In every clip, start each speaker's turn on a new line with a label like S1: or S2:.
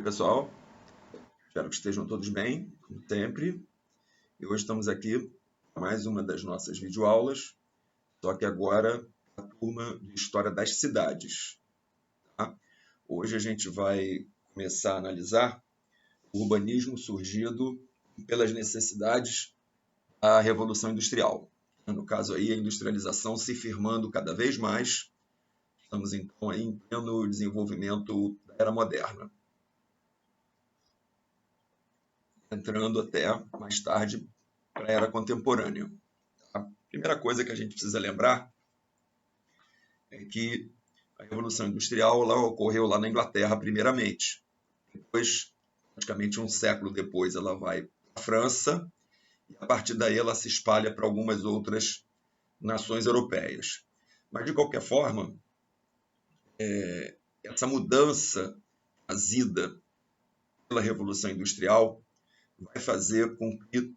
S1: Pessoal, espero que estejam todos bem, como sempre. E hoje estamos aqui para mais uma das nossas videoaulas, só que agora a turma de História das Cidades. Tá? Hoje a gente vai começar a analisar o urbanismo surgido pelas necessidades da Revolução Industrial. No caso aí, a industrialização se firmando cada vez mais. Estamos então aí em pleno desenvolvimento da era moderna, entrando até mais tarde para a era contemporânea. A primeira coisa que a gente precisa lembrar é que a Revolução Industrial ela ocorreu lá na Inglaterra primeiramente. Depois, praticamente um século depois, ela vai para a França e a partir daí ela se espalha para algumas outras nações europeias. Mas, de qualquer forma, essa mudança trazida pela Revolução Industrial vai fazer com que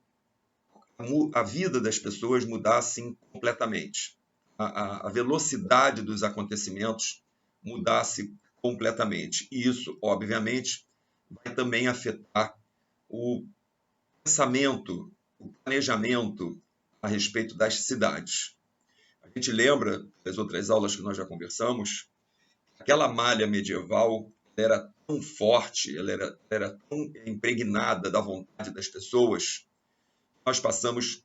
S1: a vida das pessoas mudasse completamente. A velocidade dos acontecimentos mudasse completamente. E isso, obviamente, vai também afetar o pensamento, o planejamento a respeito das cidades. A gente lembra das outras aulas que nós já conversamos, aquela malha medieval era tão forte, ela era tão impregnada da vontade das pessoas. Nós passamos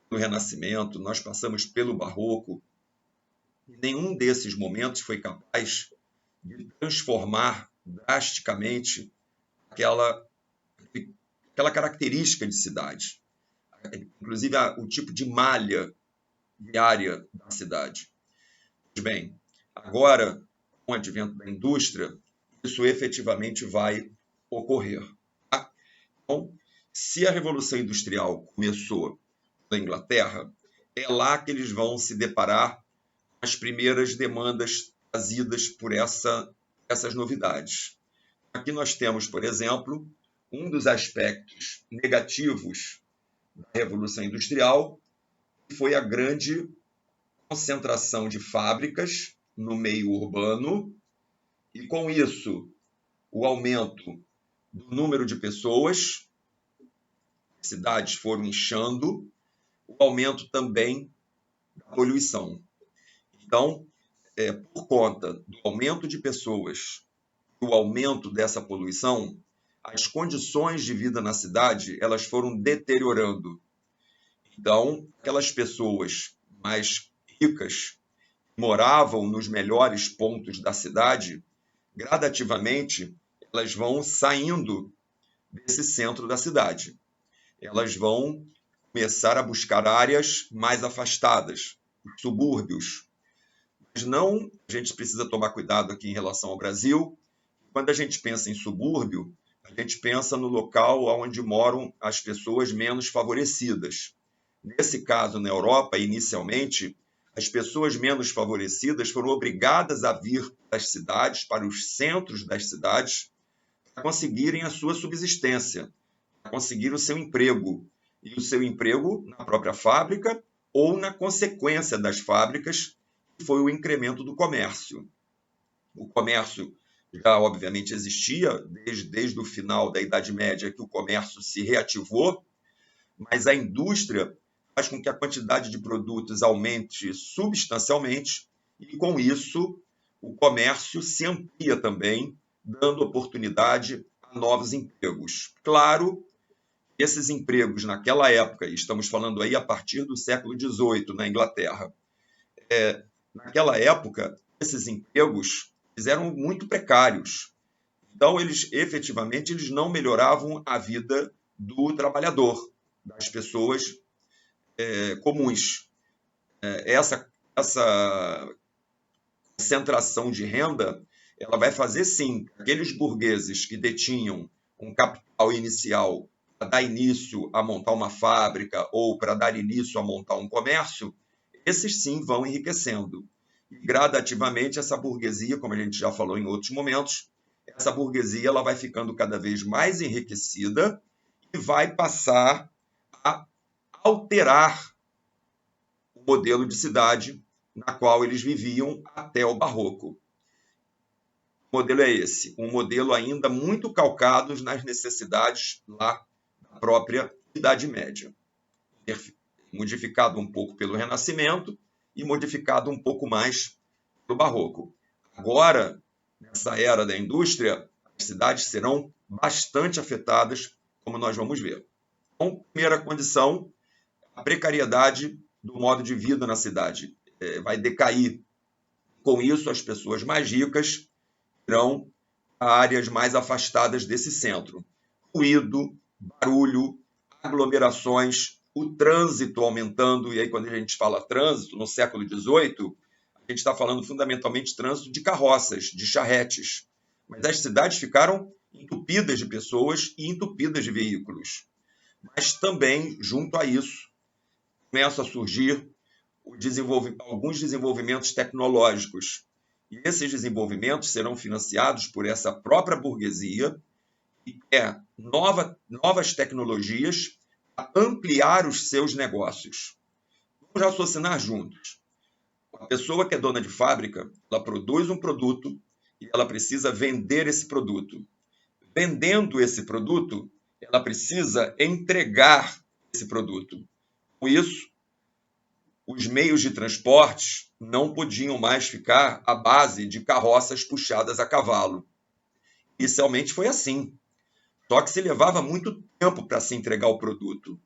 S1: pelo Renascimento, nós passamos pelo Barroco, e nenhum desses momentos foi capaz de transformar drasticamente aquela característica de cidade, inclusive o tipo de malha diária da cidade. Pois bem, agora, com o advento da indústria, isso efetivamente vai ocorrer. Tá? Então, se a Revolução Industrial começou na Inglaterra, é lá que eles vão se deparar com as primeiras demandas trazidas por essas novidades. Aqui nós temos, por exemplo, um dos aspectos negativos da Revolução Industrial, que foi a grande concentração de fábricas no meio urbano, e com isso o aumento do número de pessoas, cidades foram inchando, o aumento também da poluição. Então, por conta do aumento de pessoas e o aumento dessa poluição, as condições de vida na cidade elas foram deteriorando. Então, aquelas pessoas mais ricas que moravam nos melhores pontos da cidade, gradativamente elas vão saindo desse centro da cidade. Elas vão começar a buscar áreas mais afastadas, subúrbios. Mas não, a gente precisa tomar cuidado aqui em relação ao Brasil. Quando a gente pensa em subúrbio, a gente pensa no local onde moram as pessoas menos favorecidas. Nesse caso, na Europa, inicialmente, as pessoas menos favorecidas foram obrigadas a vir das cidades, para os centros das cidades, para conseguirem a sua subsistência, para conseguir o seu emprego. E o seu emprego na própria fábrica ou na consequência das fábricas, que foi o incremento do comércio. O comércio já, obviamente, existia desde o final da Idade Média, que o comércio se reativou, mas a indústria faz com que a quantidade de produtos aumente substancialmente e, com isso, o comércio se amplia também, dando oportunidade a novos empregos. Claro, esses empregos naquela época, e estamos falando aí a partir do século XVIII na Inglaterra, naquela época, esses empregos eram muito precários. Então, efetivamente, eles não melhoravam a vida do trabalhador, das pessoas comuns. Essa concentração de renda, ela vai fazer, sim, aqueles burgueses que detinham um capital inicial para dar início a montar uma fábrica ou para dar início a montar um comércio, esses sim vão enriquecendo. E gradativamente essa burguesia, como a gente já falou em outros momentos, essa burguesia ela vai ficando cada vez mais enriquecida e vai passar a alterar o modelo de cidade na qual eles viviam até o Barroco. O modelo é esse, um modelo ainda muito calcado nas necessidades lá da própria Idade Média, modificado um pouco pelo Renascimento e modificado um pouco mais pelo Barroco. Agora, nessa era da indústria, as cidades serão bastante afetadas, como nós vamos ver. Então, primeira condição, a precariedade do modo de vida na cidade vai decair. Com isso, as pessoas mais ricas irão a áreas mais afastadas desse centro. Ruído, barulho, aglomerações, o trânsito aumentando, e aí quando a gente fala trânsito, no século XVIII, a gente está falando fundamentalmente de trânsito de carroças, de charretes. Mas as cidades ficaram entupidas de pessoas e entupidas de veículos. Mas também, junto a isso, começam a surgir alguns desenvolvimentos tecnológicos. E esses desenvolvimentos serão financiados por essa própria burguesia, que quer novas tecnologias para ampliar os seus negócios. Vamos raciocinar juntos. A pessoa que é dona de fábrica, ela produz um produto e ela precisa vender esse produto. Vendendo esse produto, ela precisa entregar esse produto. Com isso, os meios de transporte não podiam mais ficar à base de carroças puxadas a cavalo. Inicialmente foi assim. Só que se levava muito tempo para se entregar o produto.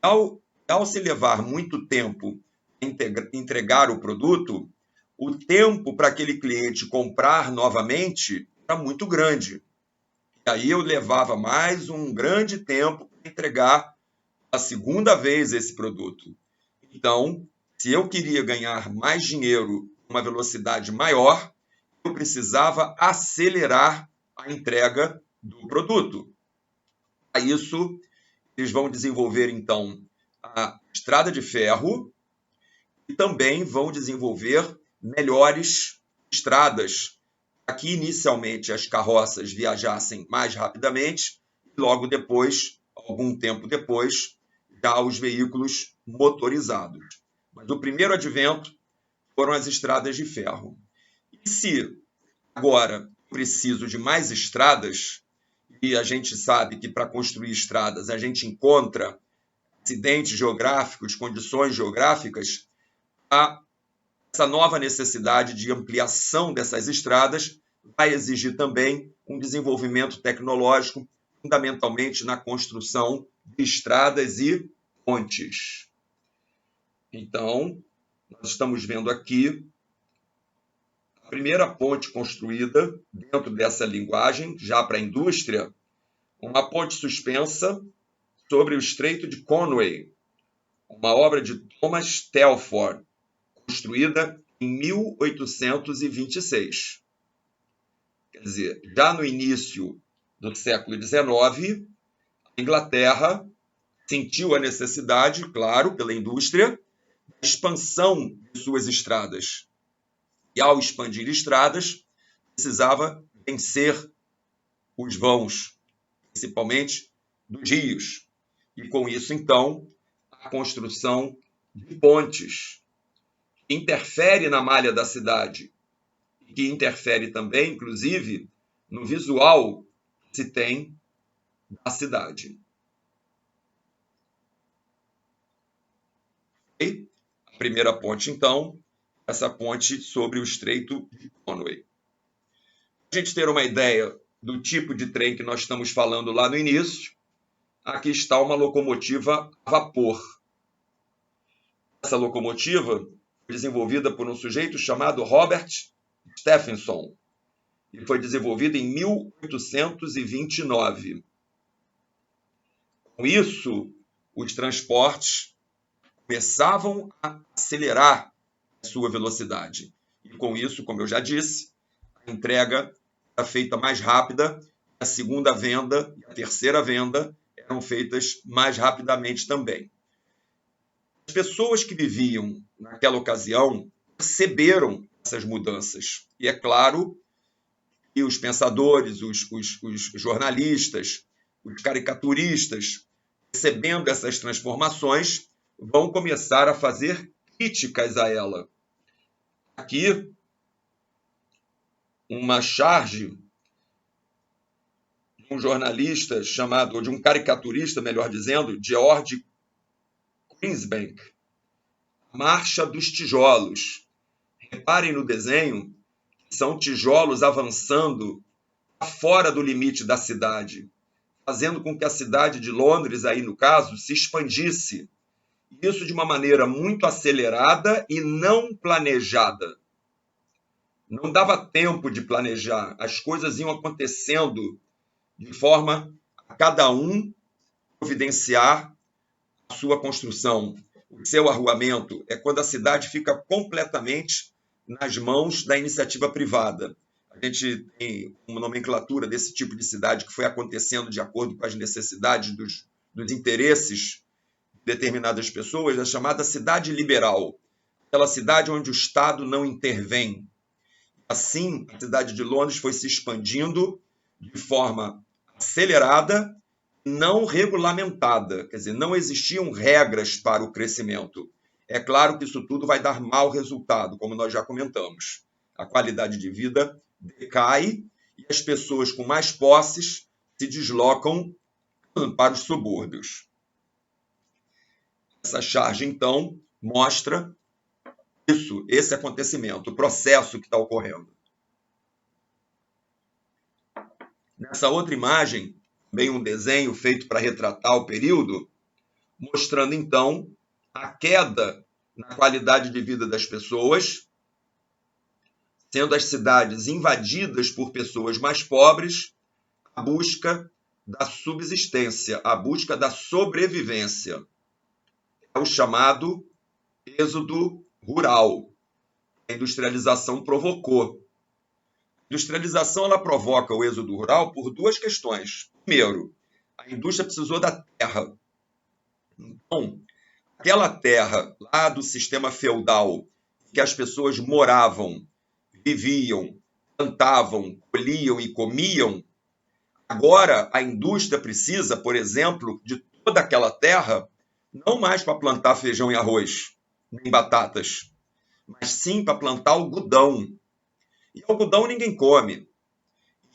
S1: Ao se levar muito tempo para entregar o produto, o tempo para aquele cliente comprar novamente era muito grande. E aí eu levava mais um grande tempo para entregar a segunda vez esse produto. Então, se eu queria ganhar mais dinheiro, uma velocidade maior, eu precisava acelerar a entrega do produto. Para isso, eles vão desenvolver, então, a estrada de ferro e também vão desenvolver melhores estradas, para que inicialmente as carroças viajassem mais rapidamente e logo depois, algum tempo depois, já os veículos motorizados. Mas o primeiro advento foram as estradas de ferro. E se agora preciso de mais estradas, e a gente sabe que para construir estradas a gente encontra acidentes geográficos, condições geográficas, essa nova necessidade de ampliação dessas estradas vai exigir também um desenvolvimento tecnológico, fundamentalmente na construção de estradas e pontes. Então, nós estamos vendo aqui a primeira ponte construída dentro dessa linguagem, já para a indústria, uma ponte suspensa sobre o Estreito de Conway, uma obra de Thomas Telford, construída em 1826. Quer dizer, já no início do século XIX, a Inglaterra sentiu a necessidade, claro, pela indústria, da expansão de suas estradas. E ao expandir estradas, precisava vencer os vãos, principalmente dos rios. E com isso, então, a construção de pontes, que interfere na malha da cidade, e que interfere também, inclusive, no visual que se tem da cidade. E a primeira ponte, então, essa ponte sobre o Estreito de Conway. Para a gente ter uma ideia do tipo de trem que nós estamos falando lá no início, aqui está uma locomotiva a vapor. Essa locomotiva foi desenvolvida por um sujeito chamado Robert Stephenson e foi desenvolvida em 1829. Com isso, os transportes começavam a acelerar a sua velocidade. E com isso, como eu já disse, a entrega era feita mais rápida, a segunda venda e a terceira venda eram feitas mais rapidamente também. As pessoas que viviam naquela ocasião perceberam essas mudanças. E é claro que os pensadores, os jornalistas, os caricaturistas, percebendo essas transformações, vão começar a fazer críticas a ela. Aqui, uma charge um jornalista chamado, ou de um caricaturista, melhor dizendo, George Greensbank, Marcha dos Tijolos. Reparem no desenho, são tijolos avançando fora do limite da cidade, fazendo com que a cidade de Londres, aí no caso, se expandisse. Isso de uma maneira muito acelerada e não planejada. Não dava tempo de planejar, as coisas iam acontecendo de forma a cada um providenciar a sua construção, o seu arruamento. É quando a cidade fica completamente nas mãos da iniciativa privada. A gente tem uma nomenclatura desse tipo de cidade que foi acontecendo de acordo com as necessidades dos interesses de determinadas pessoas, a chamada cidade liberal, aquela cidade onde o Estado não intervém. Assim, a cidade de Londres foi se expandindo de forma acelerada, não regulamentada, quer dizer, não existiam regras para o crescimento. É claro que isso tudo vai dar mau resultado, como nós já comentamos. A qualidade de vida decai e as pessoas com mais posses se deslocam para os subúrbios. Essa charge, então, mostra isso, esse acontecimento, o processo que está ocorrendo. Nessa outra imagem, também um desenho feito para retratar o período, mostrando, então, a queda na qualidade de vida das pessoas, sendo as cidades invadidas por pessoas mais pobres, a busca da subsistência, a busca da sobrevivência. É o chamado êxodo rural. A industrialização provocou. A industrialização ela provoca o êxodo rural por duas questões. Primeiro, a indústria precisou da terra. Então, aquela terra lá do sistema feudal, que as pessoas moravam, viviam, plantavam, colhiam e comiam, agora a indústria precisa, por exemplo, de toda aquela terra, não mais para plantar feijão e arroz, nem batatas, mas sim para plantar algodão. E algodão ninguém come.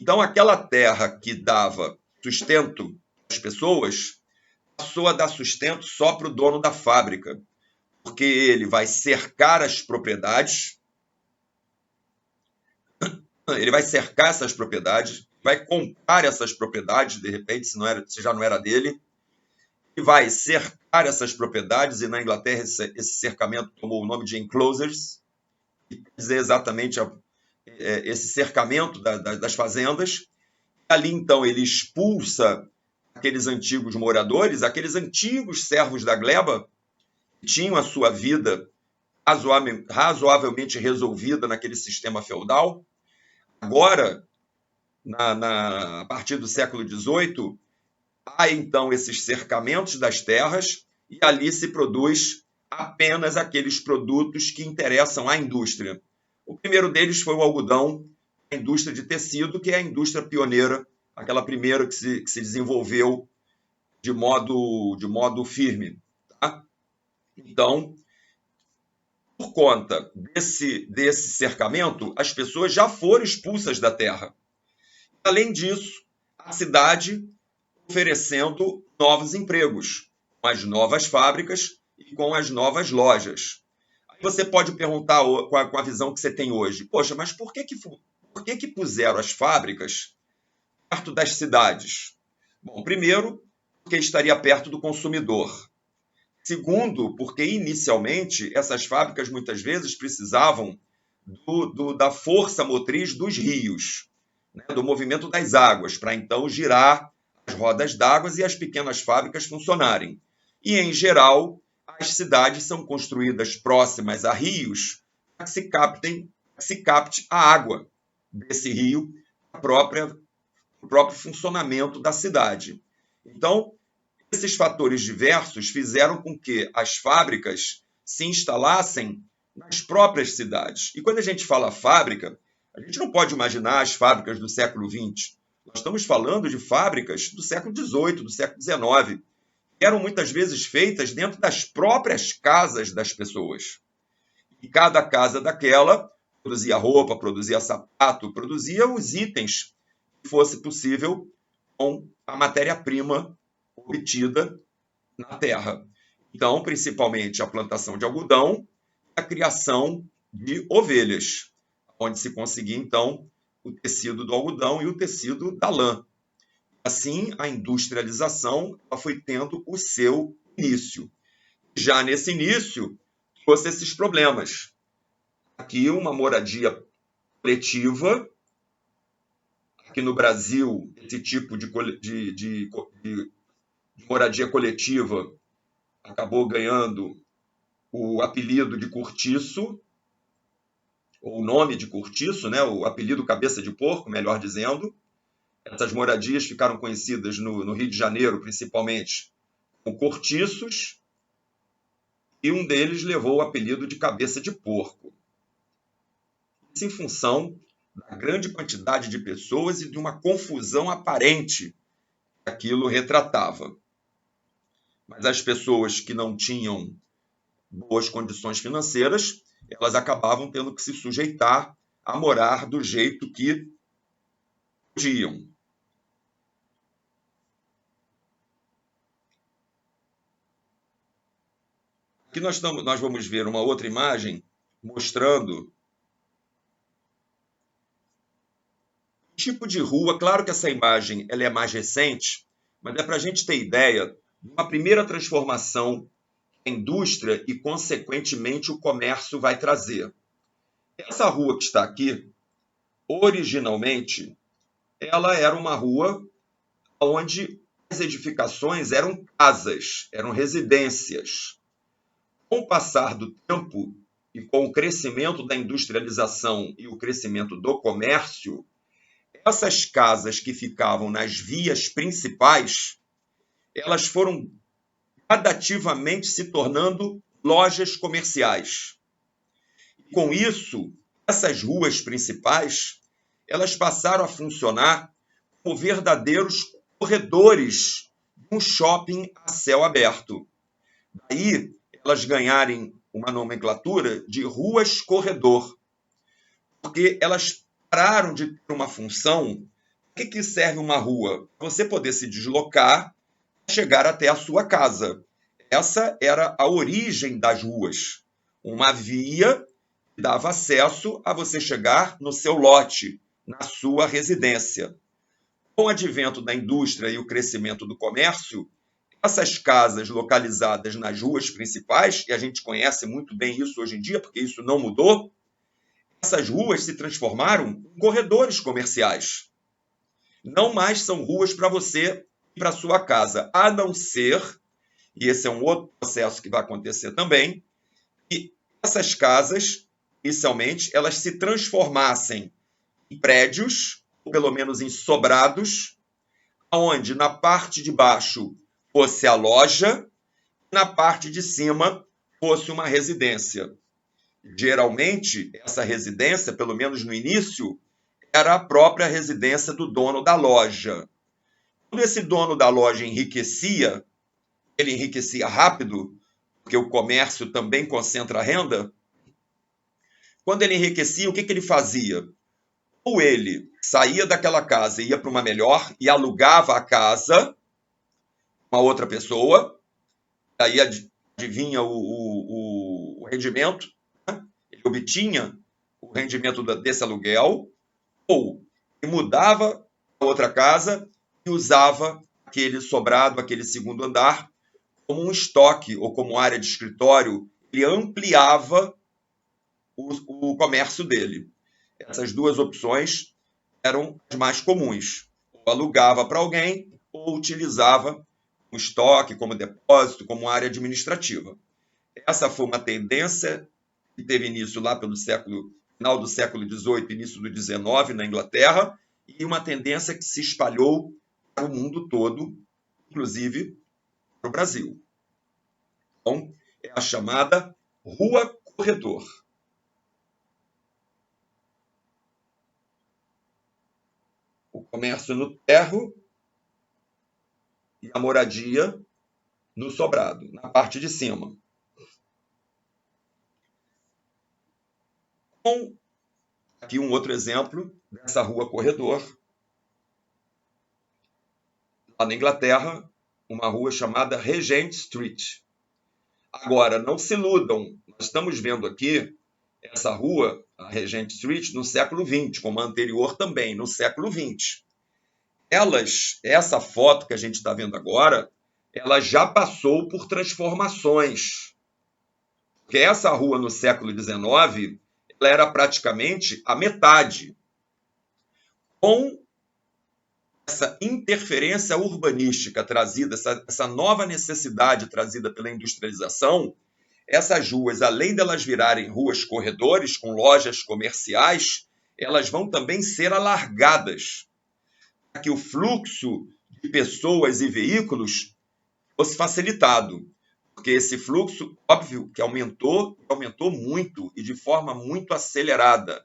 S1: Então, aquela terra que dava sustento às pessoas passou a dar sustento só para o dono da fábrica, porque ele vai cercar as propriedades, vai comprar essas propriedades, de repente, se já não era dele, e vai cercar essas propriedades, e na Inglaterra esse cercamento tomou o nome de enclosures, que quer dizer exatamente esse cercamento das fazendas. Ali, então, ele expulsa aqueles antigos moradores, aqueles antigos servos da gleba, que tinham a sua vida razoavelmente resolvida naquele sistema feudal. Agora, a partir do século XVIII, há, então, esses cercamentos das terras e ali se produz apenas aqueles produtos que interessam à indústria. O primeiro deles foi o algodão, a indústria de tecido, que é a indústria pioneira, aquela primeira que se desenvolveu de modo firme. Tá? Então, por conta desse cercamento, as pessoas já foram expulsas da terra. Além disso, a cidade oferecendo novos empregos, com as novas fábricas e com as novas lojas. Aí você pode perguntar, com a visão que você tem hoje, poxa, mas por que puseram as fábricas perto das cidades? Bom, primeiro, porque estaria perto do consumidor. Segundo, porque inicialmente essas fábricas muitas vezes precisavam da força motriz dos rios, né, do movimento das águas, para então girar as rodas d'água e as pequenas fábricas funcionarem. E, em geral, as cidades são construídas próximas a rios para que se capte a água desse rio, o próprio funcionamento da cidade. Então, esses fatores diversos fizeram com que as fábricas se instalassem nas próprias cidades. E quando a gente fala fábrica, a gente não pode imaginar as fábricas do século XX. Nós estamos falando de fábricas do século XVIII, do século XIX, que eram muitas vezes feitas dentro das próprias casas das pessoas. E cada casa daquela produzia roupa, produzia sapato, produzia os itens que fosse possível com a matéria-prima obtida na terra. Então, principalmente a plantação de algodão e a criação de ovelhas, onde se conseguia, então, o tecido do algodão e o tecido da lã. Assim, a industrialização foi tendo o seu início. Já nesse início, trouxe esses problemas. Aqui, uma moradia coletiva. Aqui no Brasil, esse tipo de moradia coletiva acabou ganhando o apelido de cortiço, ou o nome de cortiço, né? O apelido cabeça de porco, melhor dizendo. Essas moradias ficaram conhecidas no Rio de Janeiro, principalmente, como cortiços, e um deles levou o apelido de cabeça de porco. Isso em função da grande quantidade de pessoas e de uma confusão aparente que aquilo retratava. Mas as pessoas que não tinham boas condições financeiras, elas acabavam tendo que se sujeitar a morar do jeito que podiam. Aqui nós vamos ver uma outra imagem mostrando o tipo de rua. Claro que essa imagem ela é mais recente, mas é para a gente ter ideia de uma primeira transformação que a indústria e, consequentemente, o comércio vai trazer. Essa rua que está aqui, originalmente, ela era uma rua onde as edificações eram casas, eram residências. Com o passar do tempo e com o crescimento da industrialização e o crescimento do comércio, essas casas que ficavam nas vias principais, elas foram gradativamente se tornando lojas comerciais. Com isso, essas ruas principais, elas passaram a funcionar como verdadeiros corredores de um shopping a céu aberto. Daí, elas ganharem uma nomenclatura de ruas corredor, porque elas pararam de ter uma função. Para que serve uma rua? Você poder se deslocar e chegar até a sua casa. Essa era a origem das ruas. Uma via que dava acesso a você chegar no seu lote, na sua residência. Com o advento da indústria e o crescimento do comércio, essas casas localizadas nas ruas principais, e a gente conhece muito bem isso hoje em dia, porque isso não mudou, essas ruas se transformaram em corredores comerciais. Não mais são ruas para você ir para a sua casa, a não ser, e esse é um outro processo que vai acontecer também, que essas casas, inicialmente, elas se transformassem em prédios, ou pelo menos em sobrados, onde na parte de baixo fosse a loja, na parte de cima fosse uma residência. Geralmente, essa residência, pelo menos no início, era a própria residência do dono da loja. Quando esse dono da loja enriquecia, ele enriquecia rápido, porque o comércio também concentra renda. Quando ele enriquecia, o que ele fazia? Ou ele saía daquela casa e ia para uma melhor e alugava a casa uma outra pessoa, aí adivinha o rendimento, né? Ele obtinha o rendimento desse aluguel, ou ele mudava para outra casa e usava aquele sobrado, aquele segundo andar, como um estoque ou como área de escritório. Ele ampliava o comércio dele. Essas duas opções eram as mais comuns. Ou alugava para alguém ou utilizava como estoque, como depósito, como área administrativa. Essa foi uma tendência que teve início lá pelo final do século XVIII, início do XIX, na Inglaterra, e uma tendência que se espalhou para o mundo todo, inclusive para o Brasil. Então, é a chamada rua corredor. O comércio no térreo e a moradia no sobrado, na parte de cima. Com aqui um outro exemplo dessa rua corredor. lá na Inglaterra, uma rua chamada Regent Street. Agora, não se iludam, nós estamos vendo aqui essa rua, a Regent Street, no século XX, como a anterior também, no século XX. Essa foto que a gente está vendo agora, ela já passou por transformações. Porque essa rua no século XIX, ela era praticamente a metade. Com essa interferência urbanística trazida, essa nova necessidade trazida pela industrialização, essas ruas, além delas virarem ruas corredores com lojas comerciais, elas vão também ser alargadas para que o fluxo de pessoas e veículos fosse facilitado. Porque esse fluxo, óbvio, que aumentou muito e de forma muito acelerada.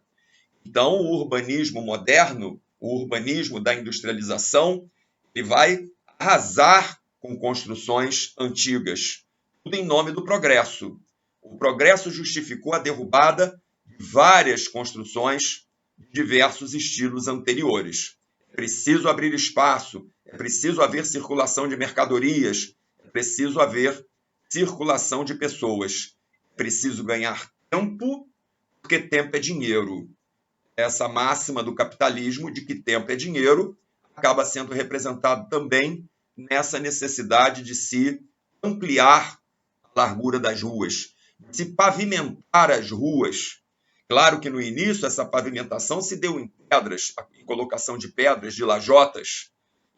S1: Então, o urbanismo moderno, o urbanismo da industrialização, ele vai arrasar com construções antigas, tudo em nome do progresso. O progresso justificou a derrubada de várias construções de diversos estilos anteriores. É preciso abrir espaço, é preciso haver circulação de mercadorias, é preciso haver circulação de pessoas. É preciso ganhar tempo, porque tempo é dinheiro. Essa máxima do capitalismo de que tempo é dinheiro acaba sendo representado também nessa necessidade de se ampliar a largura das ruas, de se pavimentar as ruas. Claro que no início essa pavimentação se deu em pedras, em colocação de pedras, de lajotas.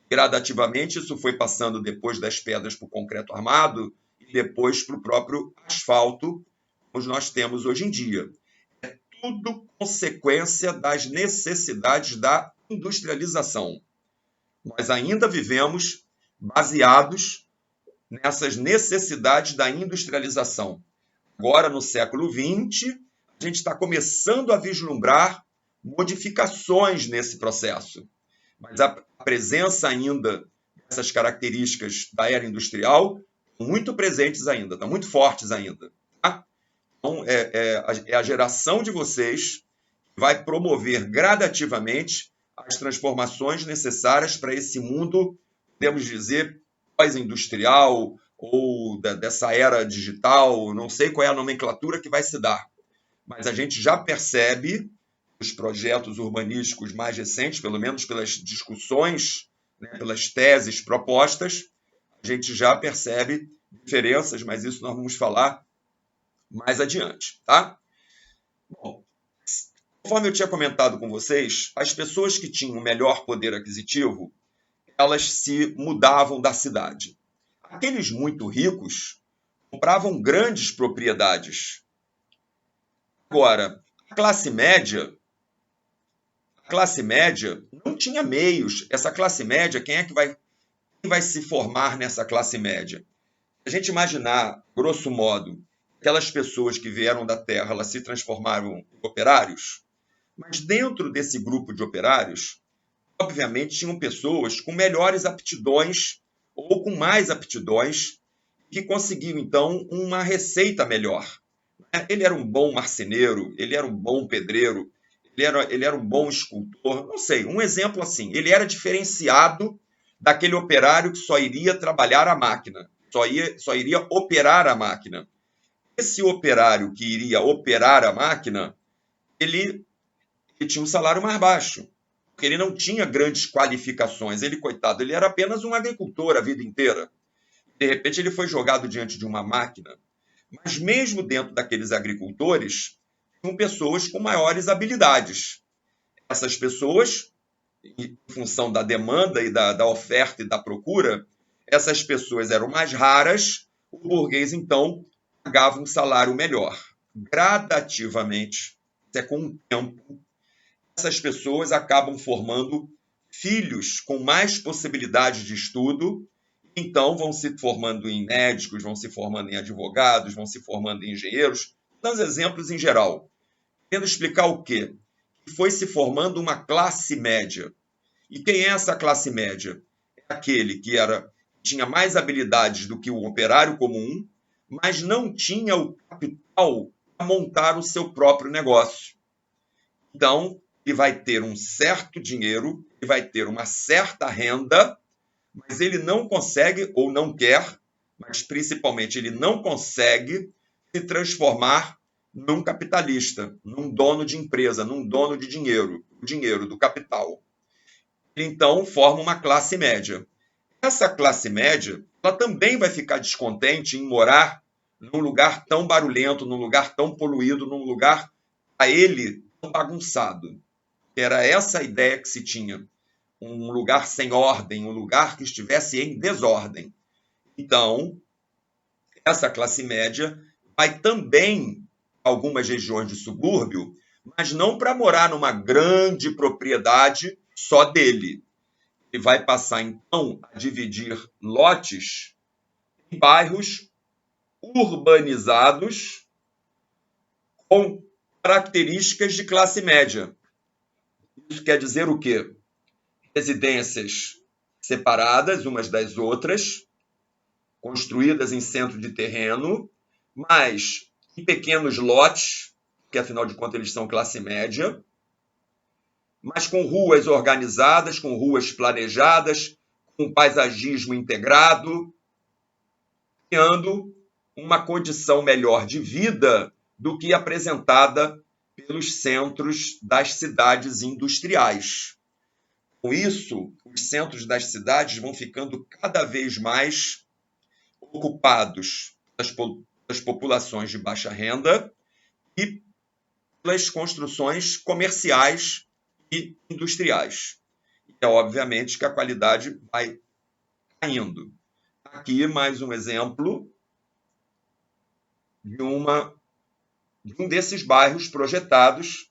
S1: Gradativamente isso foi passando depois das pedras para o concreto armado e depois para o próprio asfalto, como nós temos hoje em dia. Tudo consequência das necessidades da industrialização. Nós ainda vivemos baseados nessas necessidades da industrialização. Agora, no século XX, a gente está começando a vislumbrar modificações nesse processo. Mas a presença ainda dessas características da era industrial estão muito presentes ainda, estão muito fortes ainda. Tá? Então, é a geração de vocês que vai promover gradativamente as transformações necessárias para esse mundo, podemos dizer, pós-industrial ou dessa era digital, não sei qual é a nomenclatura que vai se dar. Mas a gente já percebe, os projetos urbanísticos mais recentes, pelo menos pelas discussões, né, pelas teses propostas, a gente já percebe diferenças, mas isso nós vamos falar mais adiante, tá? Bom, conforme eu tinha comentado com vocês, as pessoas que tinham melhor poder aquisitivo, elas se mudavam da cidade. Aqueles muito ricos compravam grandes propriedades. Agora, a classe média não tinha meios. Essa classe média, quem vai se formar nessa classe média? Se a gente imaginar, grosso modo, aquelas pessoas que vieram da Terra, elas se transformaram em operários, mas dentro desse grupo de operários, obviamente, tinham pessoas com melhores aptidões ou com mais aptidões que conseguiam, então, uma receita melhor. Ele era um bom marceneiro, ele era um bom pedreiro, ele era um bom escultor, não sei, um exemplo assim. Ele era diferenciado daquele operário que só iria trabalhar a máquina, só iria operar a máquina. Esse operário que iria operar a máquina, ele tinha um salário mais baixo, porque ele não tinha grandes qualificações. Ele, coitado, ele era apenas um agricultor a vida inteira. De repente, ele foi jogado diante de uma máquina. Mas mesmo dentro daqueles agricultores, tinham pessoas com maiores habilidades. Essas pessoas, em função da demanda e da oferta e da procura, essas pessoas eram mais raras, o burguês, então, pagava um salário melhor. Gradativamente, com o tempo, essas pessoas acabam formando filhos com mais possibilidades de estudo, então vão se formando em médicos, vão se formando em advogados, vão se formando em engenheiros, dando exemplos em geral. Querendo explicar o quê? Que foi se formando uma classe média. E quem é essa classe média? É aquele que tinha mais habilidades do que o operário comum, mas não tinha o capital para montar o seu próprio negócio. Então, ele vai ter um certo dinheiro, ele vai ter uma certa renda, mas ele não consegue ou não quer, mas principalmente ele não consegue se transformar num capitalista, num dono de empresa, num dono de dinheiro, o dinheiro do capital. Ele, então, forma uma classe média. Essa classe média, ela também vai ficar descontente em morar num lugar tão barulhento, num lugar tão poluído, num lugar, a ele, tão bagunçado. Era essa a ideia que se tinha. Um lugar sem ordem, um lugar que estivesse em desordem. Então, essa classe média vai também a algumas regiões de subúrbio, mas não para morar numa grande propriedade só dele. Ele vai passar, então, a dividir lotes em bairros urbanizados com características de classe média. Isso quer dizer o quê? Residências separadas umas das outras, construídas em centro de terreno, mas em pequenos lotes, que afinal de contas eles são classe média, mas com ruas organizadas, com ruas planejadas, com paisagismo integrado, criando uma condição melhor de vida do que apresentada pelos centros das cidades industriais. Com isso, os centros das cidades vão ficando cada vez mais ocupados pelas populações de baixa renda e pelas construções comerciais e industriais. E, obviamente, que a qualidade vai caindo. Aqui, mais um exemplo de um desses bairros projetados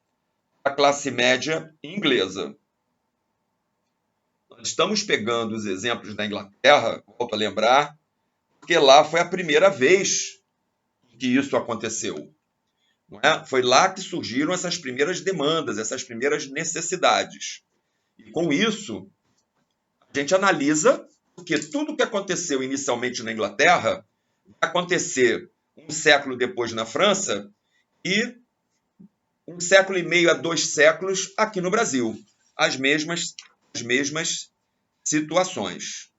S1: da classe média inglesa. Nós estamos pegando os exemplos da Inglaterra, volto a lembrar, porque lá foi a primeira vez que isso aconteceu. Não é? Foi lá que surgiram essas primeiras demandas, essas primeiras necessidades. E com isso, a gente analisa porque tudo o que aconteceu inicialmente na Inglaterra vai acontecer um século depois na França e um século e meio a 2 séculos aqui no Brasil. As mesmas situações.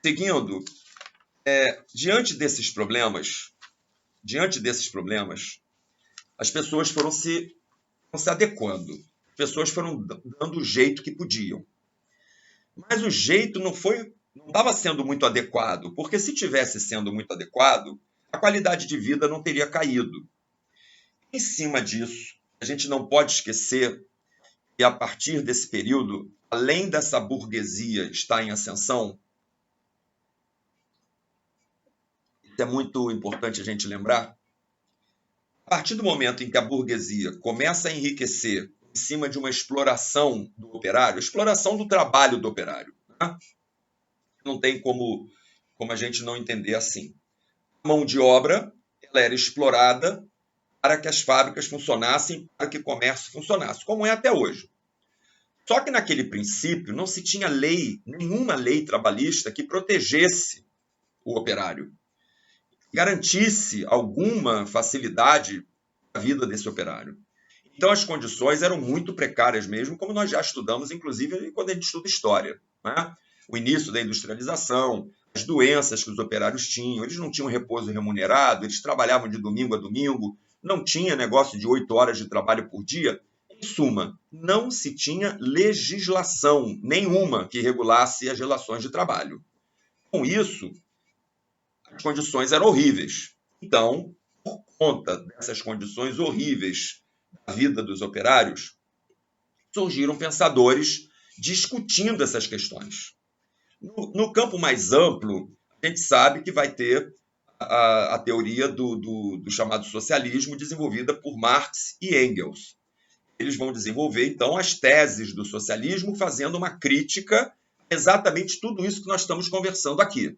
S1: Seguindo, diante desses problemas, as pessoas foram se adequando. As pessoas foram dando o jeito que podiam. Mas o jeito não estava sendo muito adequado, porque se tivesse sendo muito adequado, a qualidade de vida não teria caído. Em cima disso, a gente não pode esquecer que, a partir desse período, além dessa burguesia estar em ascensão, isso é muito importante a gente lembrar, a partir do momento em que a burguesia começa a enriquecer em cima de uma exploração do operário, exploração do trabalho do operário, né? Não tem como a gente não entender assim. A mão de obra ela era explorada para que as fábricas funcionassem, para que o comércio funcionasse, como é até hoje. Só que naquele princípio não se tinha nenhuma lei trabalhista que protegesse o operário, garantisse alguma facilidade na vida desse operário. Então as condições eram muito precárias mesmo, como nós já estudamos, inclusive, quando a gente estuda história, né? O início da industrialização, as doenças que os operários tinham, eles não tinham repouso remunerado, eles trabalhavam de domingo a domingo, não tinha negócio de 8 horas de trabalho por dia. Em suma, não se tinha legislação nenhuma que regulasse as relações de trabalho. Com isso, as condições eram horríveis. Então, por conta dessas condições horríveis da vida dos operários, surgiram pensadores discutindo essas questões. No campo mais amplo, a gente sabe que vai ter a teoria do chamado socialismo desenvolvida por Marx e Engels. Eles vão desenvolver, então, as teses do socialismo, fazendo uma crítica a exatamente tudo isso que nós estamos conversando aqui.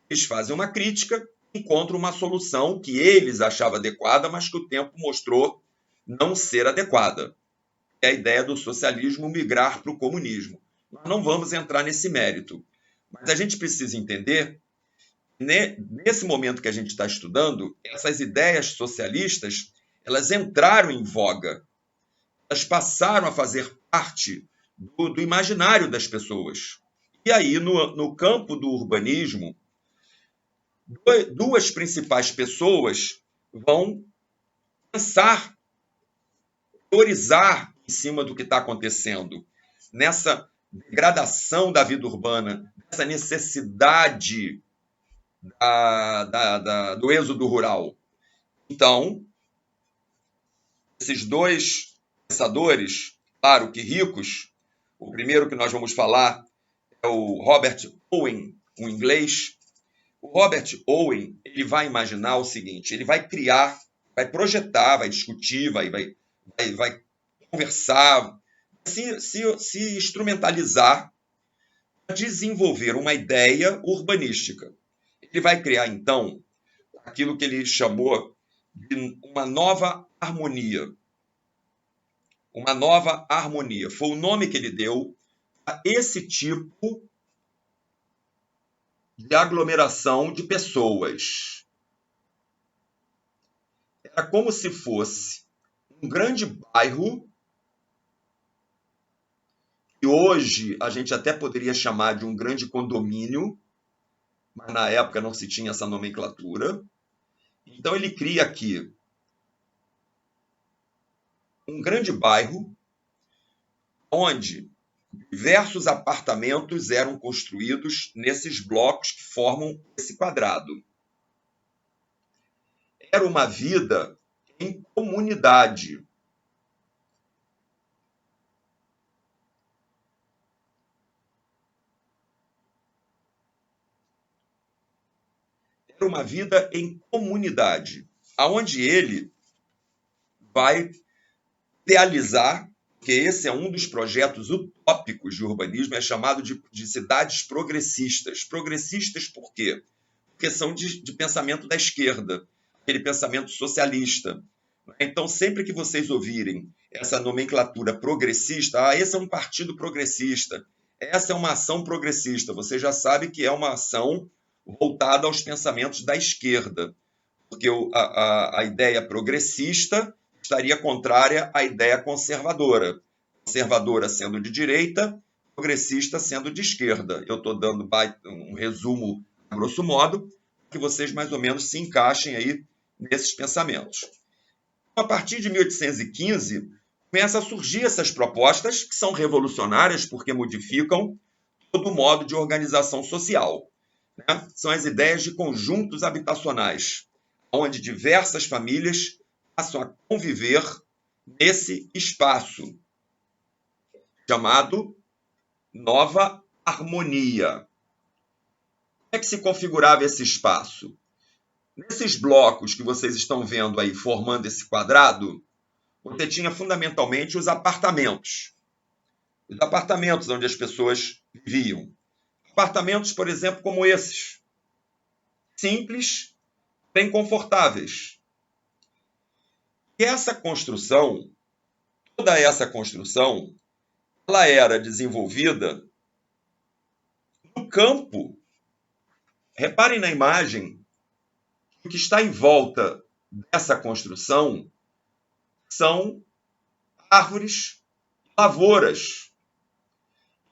S1: Eles fazem uma crítica, encontram uma solução que eles achavam adequada, mas que o tempo mostrou não ser adequada. É a ideia do socialismo migrar para o comunismo. Nós não vamos entrar nesse mérito, mas a gente precisa entender, nesse momento que a gente está estudando, essas ideias socialistas elas entraram em voga, elas passaram a fazer parte do imaginário das pessoas. E aí, no campo do urbanismo, duas principais pessoas vão pensar, teorizar em cima do que está acontecendo, nessa degradação da vida urbana, nessa necessidade do êxodo rural. Então, esses dois pensadores, claro que ricos, o primeiro que nós vamos falar é o Robert Owen, um inglês. O Robert Owen, ele vai imaginar o seguinte, ele vai criar, vai projetar, vai discutir, vai conversar, se instrumentalizar para desenvolver uma ideia urbanística. Ele vai criar, então, aquilo que ele chamou de uma nova harmonia. Uma nova harmonia. Foi o nome que ele deu a esse tipo de aglomeração de pessoas. Era como se fosse um grande bairro, que hoje a gente até poderia chamar de um grande condomínio, mas na época não se tinha essa nomenclatura. Então ele cria aqui um grande bairro onde diversos apartamentos eram construídos nesses blocos que formam esse quadrado. Era uma vida em comunidade. Era uma vida em comunidade, aonde ele vai idealizar, que esse é um dos projetos utópicos de urbanismo, é chamado de cidades progressistas. Progressistas por quê? Porque são de pensamento da esquerda, aquele pensamento socialista. Então, sempre que vocês ouvirem essa nomenclatura progressista, esse é um partido progressista, essa é uma ação progressista, você já sabe que é uma ação voltada aos pensamentos da esquerda, porque a ideia progressista estaria contrária à ideia conservadora. Conservadora sendo de direita, progressista sendo de esquerda. Eu estou dando um resumo, a grosso modo, que vocês mais ou menos se encaixem aí nesses pensamentos. A partir de 1815, começam a surgir essas propostas, que são revolucionárias porque modificam todo o modo de organização social. Né? São as ideias de conjuntos habitacionais, onde diversas famílias passam a conviver nesse espaço, chamado Nova Harmonia. Como é que se configurava esse espaço? Nesses blocos que vocês estão vendo aí, formando esse quadrado, você tinha fundamentalmente os apartamentos. Os apartamentos onde as pessoas viviam. Apartamentos, por exemplo, como esses. Simples, bem confortáveis. E essa construção, toda essa construção, ela era desenvolvida no campo. Reparem na imagem, o que está em volta dessa construção são árvores, lavouras.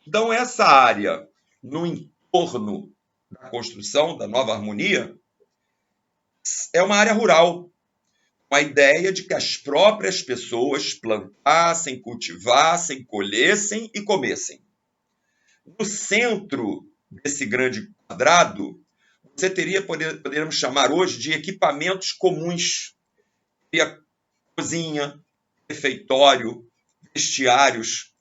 S1: Então, essa área no entorno da construção, da Nova Harmonia, é uma área rural, com a ideia de que as próprias pessoas plantassem, cultivassem, colhessem e comessem. No centro desse grande quadrado, você teria, poderíamos chamar hoje, de equipamentos comuns. Teria cozinha, refeitório, vestiários,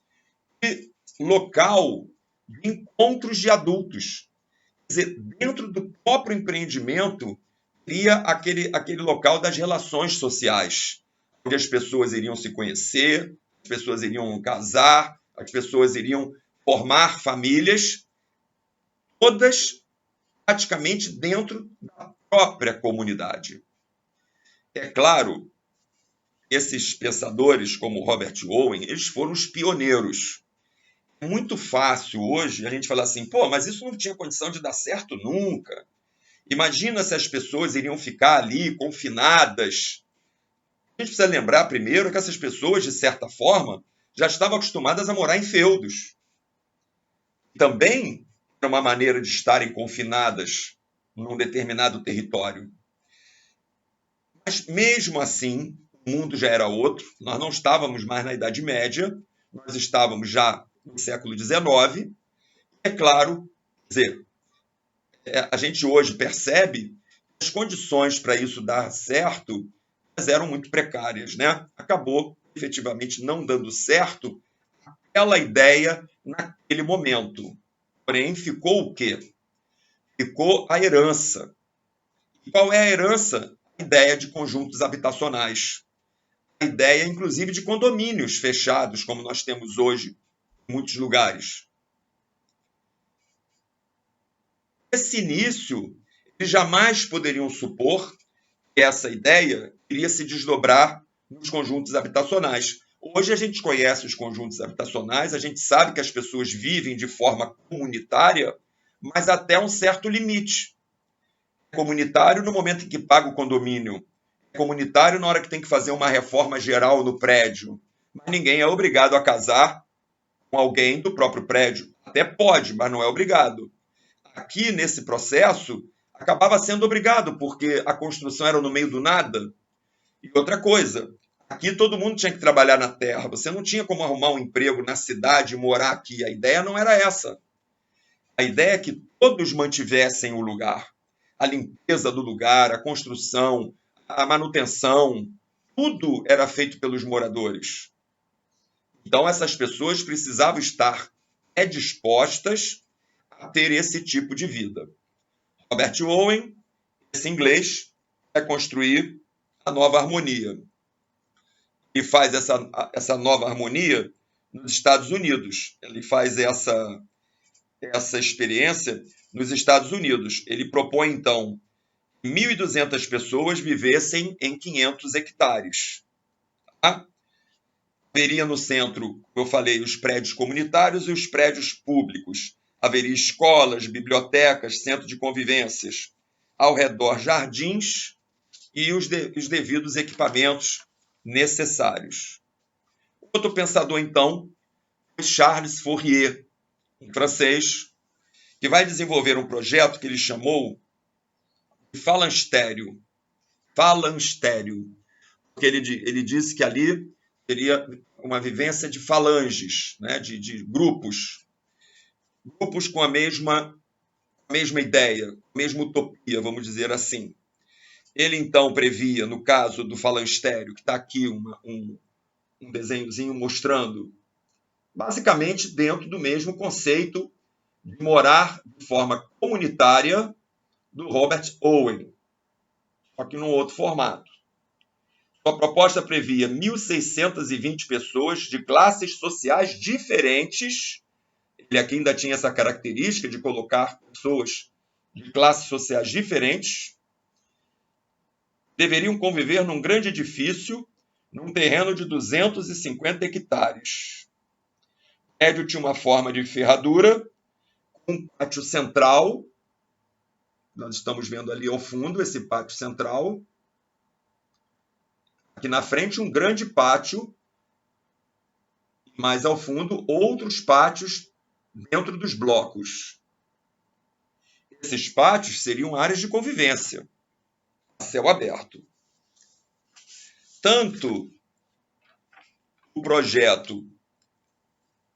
S1: e local de encontros de adultos. Quer dizer, dentro do próprio empreendimento, teria aquele local das relações sociais, onde as pessoas iriam se conhecer, as pessoas iriam casar, as pessoas iriam formar famílias, todas praticamente dentro da própria comunidade. É claro, esses pensadores como Robert Owen, eles foram os pioneiros. É muito fácil hoje a gente falar assim, pô, mas isso não tinha condição de dar certo nunca. Imagina se as pessoas iriam ficar ali confinadas. A gente precisa lembrar primeiro que essas pessoas, de certa forma, já estavam acostumadas a morar em feudos. Também era uma maneira de estarem confinadas num determinado território. Mas, mesmo assim, o mundo já era outro. Nós não estávamos mais na Idade Média, nós estávamos já no século XIX. É claro, quer dizer, a gente hoje percebe que as condições para isso dar certo eram muito precárias, né? Acabou efetivamente não dando certo aquela ideia naquele momento. Porém, ficou o quê? Ficou a herança. E qual é a herança? A ideia de conjuntos habitacionais. A ideia, inclusive, de condomínios fechados, como nós temos hoje em muitos lugares. Esse início, eles jamais poderiam supor que essa ideia iria se desdobrar nos conjuntos habitacionais. Hoje a gente conhece os conjuntos habitacionais, a gente sabe que as pessoas vivem de forma comunitária, mas até um certo limite. É comunitário no momento em que paga o condomínio, é comunitário na hora que tem que fazer uma reforma geral no prédio, mas ninguém é obrigado a casar com alguém do próprio prédio. Até pode, mas não é obrigado. Aqui, nesse processo, acabava sendo obrigado, porque a construção era no meio do nada. E outra coisa, aqui todo mundo tinha que trabalhar na terra, você não tinha como arrumar um emprego na cidade e morar aqui. A ideia não era essa. A ideia é que todos mantivessem o lugar. A limpeza do lugar, a construção, a manutenção, tudo era feito pelos moradores. Então, essas pessoas precisavam estar dispostas a ter esse tipo de vida. Robert Owen, esse inglês, vai construir a nova harmonia. E faz essa nova harmonia nos Estados Unidos. Ele faz essa experiência nos Estados Unidos. Ele propõe, então, que 1.200 pessoas vivessem em 500 hectares. Tá? Haveria no centro, como eu falei, os prédios comunitários e os prédios públicos. Haveria escolas, bibliotecas, centro de convivências. Ao redor, jardins e os devidos equipamentos necessários. Outro pensador, então, foi Charles Fourier, um francês, que vai desenvolver um projeto que ele chamou de falanstério. Falanstério. Porque ele disse que ali teria uma vivência de falanges, né, de grupos. Grupos com a mesma ideia, a mesma utopia, vamos dizer assim. Ele, então, previa, no caso do falanstério, que está aqui um desenhozinho mostrando, basicamente dentro do mesmo conceito de morar de forma comunitária do Robert Owen, só que num outro formato. Sua proposta previa 1.620 pessoas de classes sociais diferentes. Ele aqui ainda tinha essa característica de colocar pessoas de classes sociais diferentes. Deveriam conviver num grande edifício, num terreno de 250 hectares. O prédio tinha uma forma de ferradura, com um pátio central. Nós estamos vendo ali ao fundo esse pátio central. Aqui na frente, um grande pátio. Mais ao fundo, outros pátios dentro dos blocos. Esses pátios seriam áreas de convivência, a céu aberto. Tanto o projeto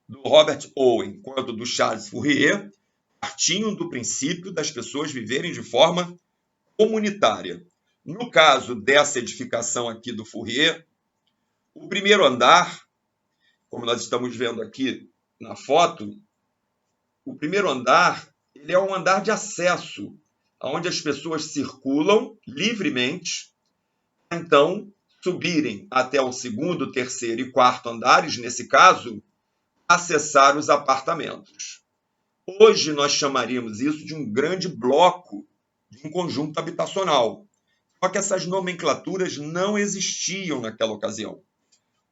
S1: do Robert Owen quanto do Charles Fourier partiam do princípio das pessoas viverem de forma comunitária. No caso dessa edificação aqui do Fourier, o primeiro andar, como nós estamos vendo aqui na foto, o primeiro andar ele é um andar de acesso, onde as pessoas circulam livremente, então subirem até o segundo, terceiro e quarto andares, nesse caso, acessar os apartamentos. Hoje nós chamaríamos isso de um grande bloco de um conjunto habitacional. Só que essas nomenclaturas não existiam naquela ocasião.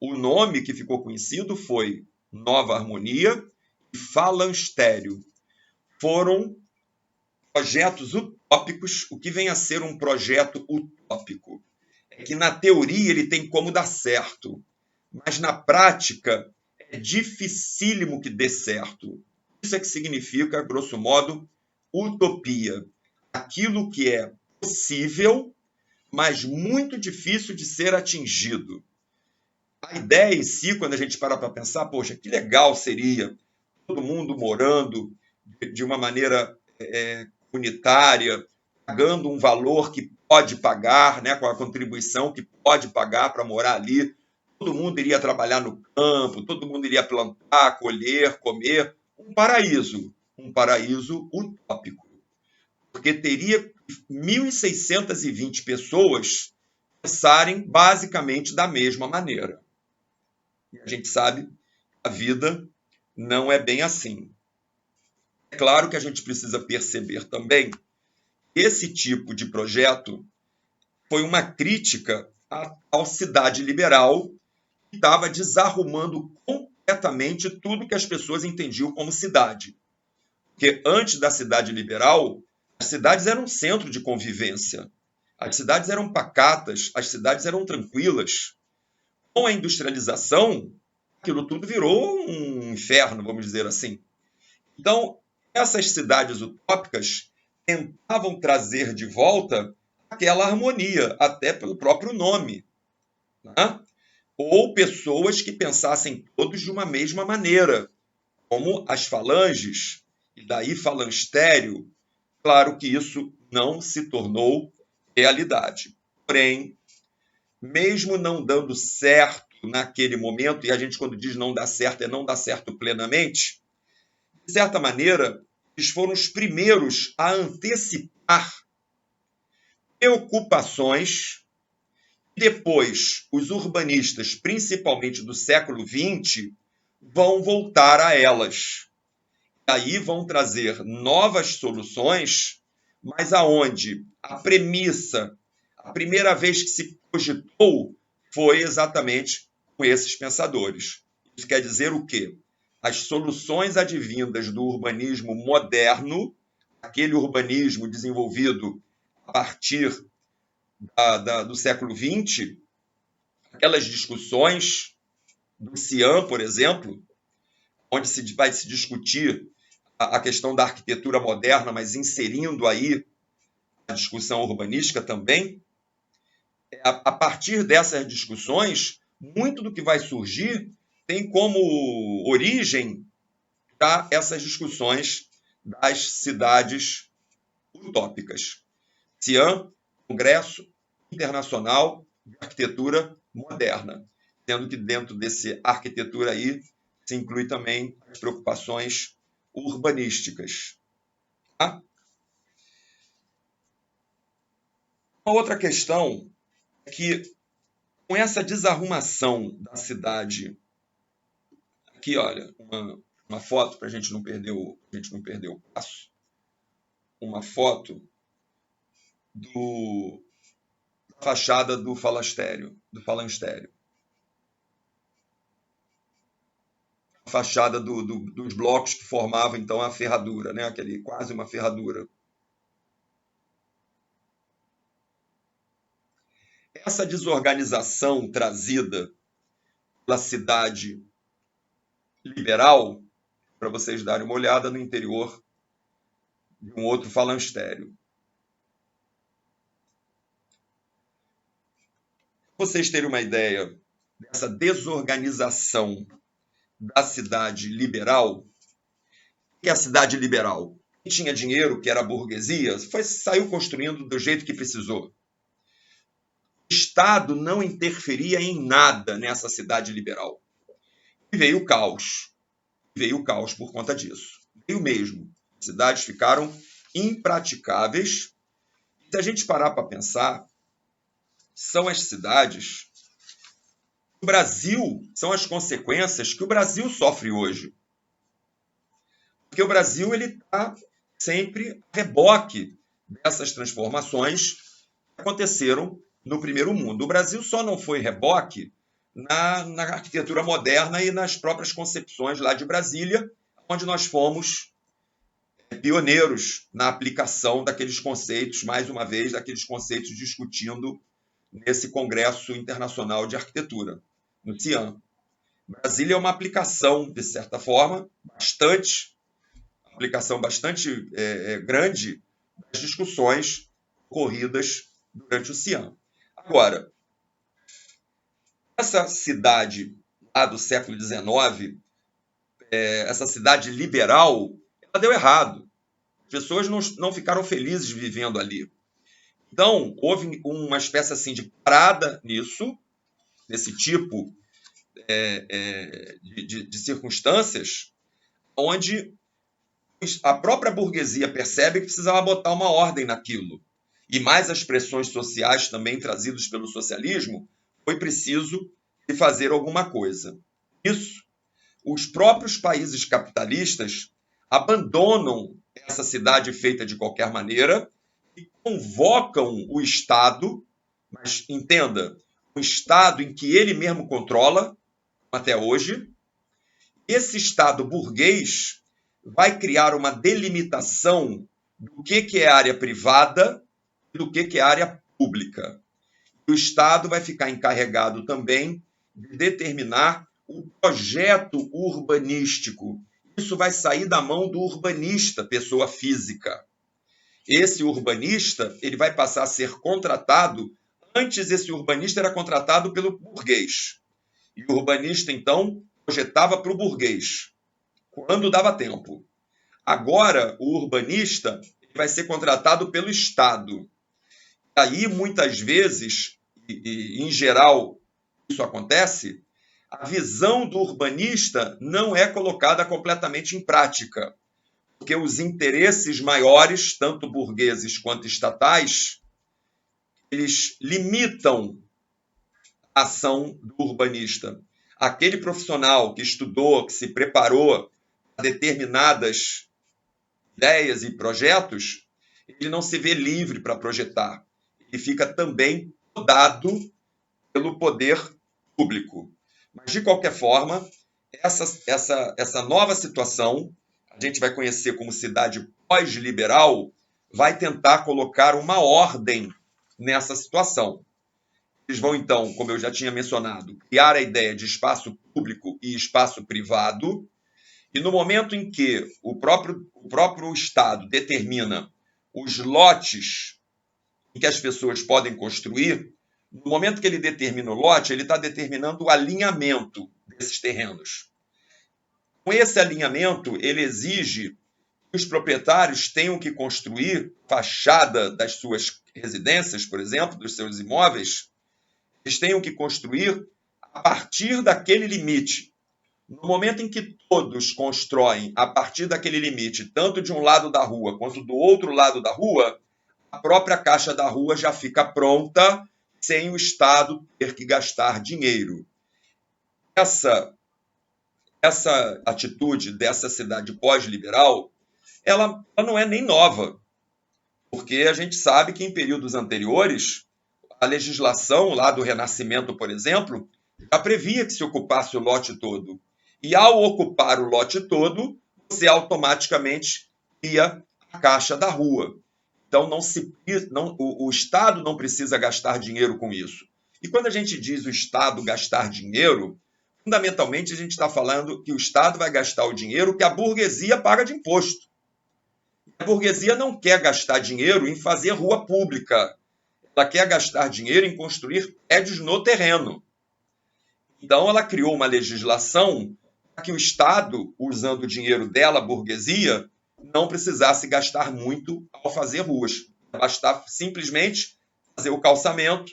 S1: O nome que ficou conhecido foi Nova Harmonia e Falanstério. Foram projetos utópicos. O que vem a ser um projeto utópico? é que na teoria ele tem como dar certo, mas na prática é dificílimo que dê certo. Isso é que significa, grosso modo, utopia. Aquilo que é possível, mas muito difícil de ser atingido. A ideia em si, quando a gente para pensar, poxa, que legal seria todo mundo morando de uma maneira comunitária, pagando um valor que pode pagar, né, com a contribuição que pode pagar para morar ali. Todo mundo iria trabalhar no campo, todo mundo iria plantar, colher, comer. Um paraíso utópico. Porque teria 1.620 pessoas pensarem basicamente da mesma maneira. E a gente sabe que a vida não é bem assim. É claro que a gente precisa perceber também que esse tipo de projeto foi uma crítica à tal cidade liberal que estava desarrumando completamente tudo que as pessoas entendiam como cidade. Porque antes da cidade liberal, as cidades eram um centro de convivência. As cidades eram pacatas, as cidades eram tranquilas. Com a industrialização, aquilo tudo virou um inferno, vamos dizer assim. Então, essas cidades utópicas tentavam trazer de volta aquela harmonia, até pelo próprio nome, né? Ou pessoas que pensassem todos de uma mesma maneira, como as falanges, e daí falanstério. Claro que isso não se tornou realidade. Porém, mesmo não dando certo naquele momento, e a gente quando diz não dá certo, é não dá certo plenamente, de certa maneira, eles foram os primeiros a antecipar preocupações e depois os urbanistas, principalmente do século XX, vão voltar a elas. E aí vão trazer novas soluções, mas aonde a premissa, a primeira vez que se cogitou, foi exatamente com esses pensadores. Isso quer dizer o quê? As soluções advindas do urbanismo moderno, aquele urbanismo desenvolvido a partir do século XX, aquelas discussões do Cian, por exemplo, onde vai se discutir a questão da arquitetura moderna, mas inserindo aí a discussão urbanística também. A partir dessas discussões, muito do que vai surgir tem como origem essas discussões das cidades utópicas. Cian, Congresso Internacional de Arquitetura Moderna, sendo que dentro desse arquitetura aí se inclui também as preocupações urbanísticas. Tá? Uma outra questão é que, com essa desarrumação da cidade, aqui, olha, uma foto para a gente não perder o passo, uma foto da fachada do falanstério. A fachada dos blocos que formavam, então, a ferradura, né? Quase uma ferradura. Essa desorganização trazida pela cidade liberal, para vocês darem uma olhada no interior de um outro falanstério. Para vocês terem uma ideia dessa desorganização da cidade liberal, o que é a cidade liberal? Quem tinha dinheiro, que era a burguesia, saiu construindo do jeito que precisou. O Estado não interferia em nada nessa cidade liberal. E veio o caos. Veio o caos por conta disso. Veio mesmo. As cidades ficaram impraticáveis. Se a gente parar para pensar, são as cidades... O Brasil, são as consequências que o Brasil sofre hoje. Porque o Brasil está sempre a reboque dessas transformações que aconteceram no primeiro mundo. O Brasil só não foi reboque na arquitetura moderna e nas próprias concepções lá de Brasília, onde nós fomos pioneiros na aplicação daqueles conceitos, mais uma vez, daqueles conceitos discutindo nesse Congresso Internacional de Arquitetura, no CIAM. Brasília é uma aplicação, de certa forma, bastante grande das discussões ocorridas durante o CIAM. Agora, essa cidade lá do século XIX, essa cidade liberal, ela deu errado. As pessoas não ficaram felizes vivendo ali. Então, houve uma espécie assim de parada nisso, nesse tipo de circunstâncias, onde a própria burguesia percebe que precisava botar uma ordem naquilo. E mais as pressões sociais também trazidas pelo socialismo, foi preciso fazer alguma coisa. Isso, os próprios países capitalistas abandonam essa cidade feita de qualquer maneira e convocam o Estado, mas entenda, um Estado em que ele mesmo controla, até hoje. Esse Estado burguês vai criar uma delimitação do que é área privada e do que é área pública. O Estado vai ficar encarregado também de determinar o projeto urbanístico. Isso vai sair da mão do urbanista, pessoa física. Esse urbanista, ele vai passar a ser contratado. Antes, esse urbanista era contratado pelo burguês. E o urbanista, então, projetava para o burguês, quando dava tempo. Agora, o urbanista vai ser contratado pelo Estado. Aí, muitas vezes, e em geral isso acontece, a visão do urbanista não é colocada completamente em prática, porque os interesses maiores, tanto burgueses quanto estatais, eles limitam a ação do urbanista. Aquele profissional que estudou, que se preparou para determinadas ideias e projetos, ele não se vê livre para projetar. Ele fica também podado pelo poder público. Mas, de qualquer forma, essa nova situação, a gente vai conhecer como cidade pós-liberal, vai tentar colocar uma ordem nessa situação. Eles vão, então, como eu já tinha mencionado, criar a ideia de espaço público e espaço privado, e no momento em que o próprio Estado determina os lotes em que as pessoas podem construir, no momento que ele determina o lote, ele está determinando o alinhamento desses terrenos. Com esse alinhamento, ele exige que os proprietários tenham que construir fachada das suas residências, por exemplo, dos seus imóveis, eles tenham que construir a partir daquele limite. No momento em que todos constroem a partir daquele limite, tanto de um lado da rua quanto do outro lado da rua, a própria caixa da rua já fica pronta, sem o Estado ter que gastar dinheiro. Essa atitude dessa cidade pós-liberal, ela não é nem nova, porque a gente sabe que em períodos anteriores, a legislação lá do Renascimento, por exemplo, já previa que se ocupasse o lote todo. E ao ocupar o lote todo, você automaticamente ia à caixa da rua. Então, o Estado não precisa gastar dinheiro com isso. E quando a gente diz o Estado gastar dinheiro, fundamentalmente a gente está falando que o Estado vai gastar o dinheiro que a burguesia paga de imposto. A burguesia não quer gastar dinheiro em fazer rua pública. Ela quer gastar dinheiro em construir prédios no terreno. Então, ela criou uma legislação para que o Estado, usando o dinheiro dela, a burguesia, não precisasse gastar muito ao fazer ruas. Bastava simplesmente fazer o calçamento